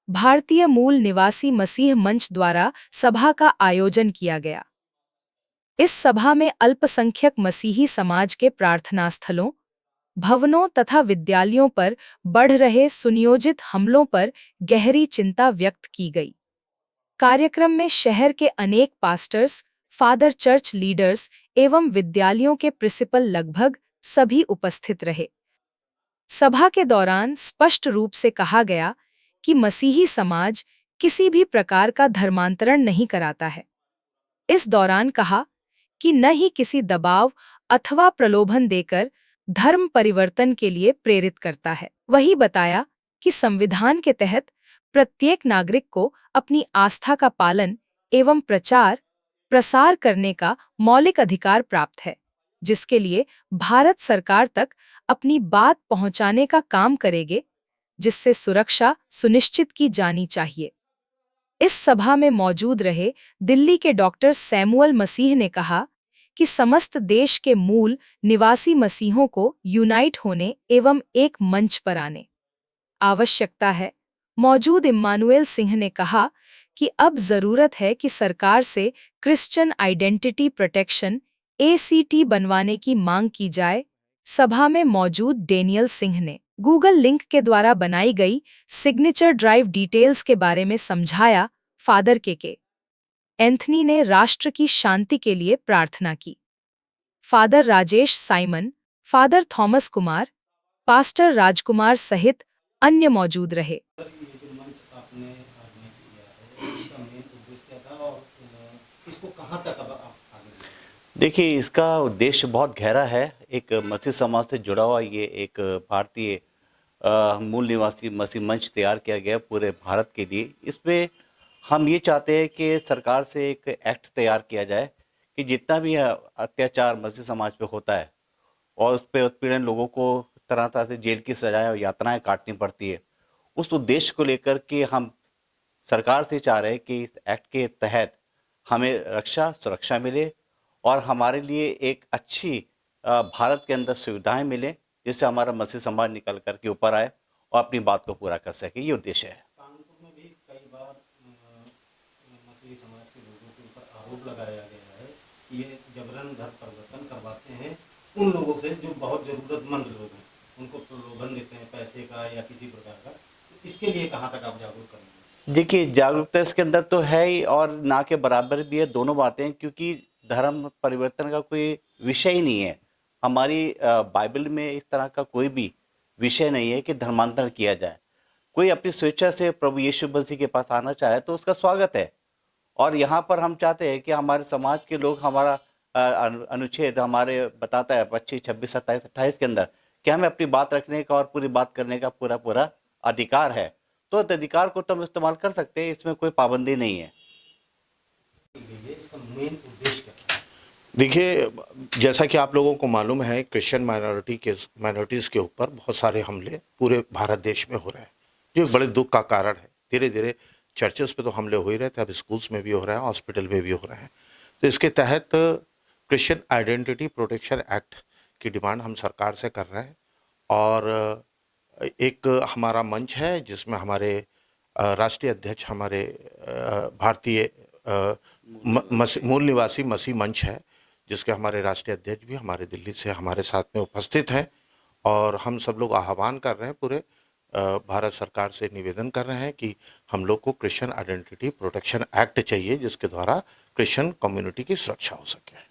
भारतीय मूल निवासी मसीह मंच द्वारा सभा का आयोजन किया गया। इस सभा में अल्पसंख्यक मसीही समाज के प्रार्थना स्थलों, भवनों तथा विद्यालयों पर बढ़ रहे सुनियोजित हमलों पर गहरी चिंता व्यक्त की गई। कार्यक्रम में शहर के अनेक पास्टर्स, फादर चर्च लीडर्स एवं विद्यालयों के प्रिंसिपल लगभग सभी उपस्थित रहे। सभा के दौरान स्पष्ट रूप से कहा गया कि मसीही समाज किसी भी प्रकार का धर्मांतरण नहीं कराता है। इस दौरान कहा कि न ही किसी दबाव अथवा प्रलोभन देकर धर्म परिवर्तन के लिए प्रेरित करता है। वही बताया कि संविधान के तहत प्रत्येक नागरिक को अपनी आस्था का पालन एवं प्रचार प्रसार करने का मौलिक अधिकार प्राप्त है, जिसके लिए भारत सरकार तक अपनी बात पहुंचाने का काम करेंगे, जिससे सुरक्षा सुनिश्चित की जानी चाहिए। इस सभा में मौजूद रहे दिल्ली के डॉक्टर सैमुअल मसीह ने कहा कि समस्त देश के मूल निवासी मसीहों को यूनाइट होने एवं एक मंच पर आने आवश्यकता है। मौजूद इम्मानुएल सिंह ने कहा कि अब जरूरत है कि सरकार से क्रिश्चियन आइडेंटिटी प्रोटेक्शन ACT बनवाने की मांग की जाए। सभा में मौजूद डेनियल सिंह ने गूगल लिंक के द्वारा बनाई गई सिग्नेचर ड्राइव डिटेल्स के बारे में समझाया। फादर के एंथनी ने राष्ट्र की शांति के लिए प्रार्थना की। Father Rajesh Simon, father Thomas Kumar, pastor Rajkumar सहित अन्य मौजूद रहे। देखिए, इसका उद्देश्य बहुत गहरा है। एक मसीह समाज से जुड़ा हुआ ये एक भारतीय मूल निवासी मसीह मंच तैयार किया गया पूरे भारत के लिए। इसमें हम ये चाहते हैं कि सरकार से एक एक्ट तैयार किया जाए कि जितना भी अत्याचार मसीह समाज पे होता है और उस पर उत्पीड़न लोगों को तरह तरह से जेल की सजाएं और यातनाएं काटनी पड़ती है, उस उद्देश्य को लेकर के हम सरकार से चाह रहे हैं कि इस एक्ट के तहत हमें रक्षा सुरक्षा मिले और हमारे लिए एक अच्छी भारत के अंदर सुविधाएं मिलें, जिससे हमारा मसीह समाज निकल करके ऊपर आए और अपनी बात को पूरा कर सके। ये उद्देश्य है। कानपुर में भी कई बार मसीही समाज के लोगों के ऊपर आरोप लगाया गया है कि ये जबरन धर्म परिवर्तन करवाते हैं उन लोगों से जो बहुत जरूरतमंद लोग हैं, उनको प्रलोभन देते हैं पैसे का या किसी प्रकार का। तो इसके लिए कहाँ तक आप जागरूक करेंगे? देखिए, जागरूकता इसके अंदर तो है ही और ना के बराबर भी है, दोनों बातें, क्योंकि धर्म परिवर्तन का कोई विषय ही नहीं है। हमारी बाइबल में इस तरह का कोई भी विषय नहीं है कि धर्मांतरण किया जाए। कोई अपनी स्वेच्छा से प्रभु यीशु मसीह के पास आना चाहे तो उसका स्वागत है। और यहाँ पर हम चाहते हैं कि हमारे समाज के लोग, हमारा अनुच्छेद हमारे बताता है 25, 26, 27, 28 के अंदर कि हमें अपनी बात रखने का और पूरी बात करने का पूरा पूरा अधिकार है। तो इस अधिकार को तो हम इस्तेमाल कर सकते हैं, इसमें कोई पाबंदी नहीं है। इसका मेन उद्देश्य क्या है? देखिए, जैसा कि आप लोगों को मालूम है, क्रिश्चियन माइनॉरिटीज़ के ऊपर बहुत सारे हमले पूरे भारत देश में हो रहे हैं, जो एक बड़े दुख का कारण है। धीरे धीरे चर्चेस पे तो हमले हो ही रहे थे, अब स्कूल्स में भी हो रहे हैं, हॉस्पिटल में भी हो रहे हैं। तो इसके तहत क्रिश्चियन आइडेंटिटी प्रोटेक्शन एक्ट की डिमांड हम सरकार से कर रहे हैं। और एक हमारा मंच है जिसमें हमारे राष्ट्रीय अध्यक्ष, हमारे भारतीय मूल निवासी मसीह मंच है, जिसके हमारे राष्ट्रीय अध्यक्ष भी हमारे दिल्ली से हमारे साथ में उपस्थित हैं। और हम सब लोग आह्वान कर रहे हैं, पूरे भारत सरकार से निवेदन कर रहे हैं कि हम लोग को क्रिश्चियन आइडेंटिटी प्रोटेक्शन एक्ट चाहिए, जिसके द्वारा क्रिश्चियन कम्युनिटी की सुरक्षा हो सके।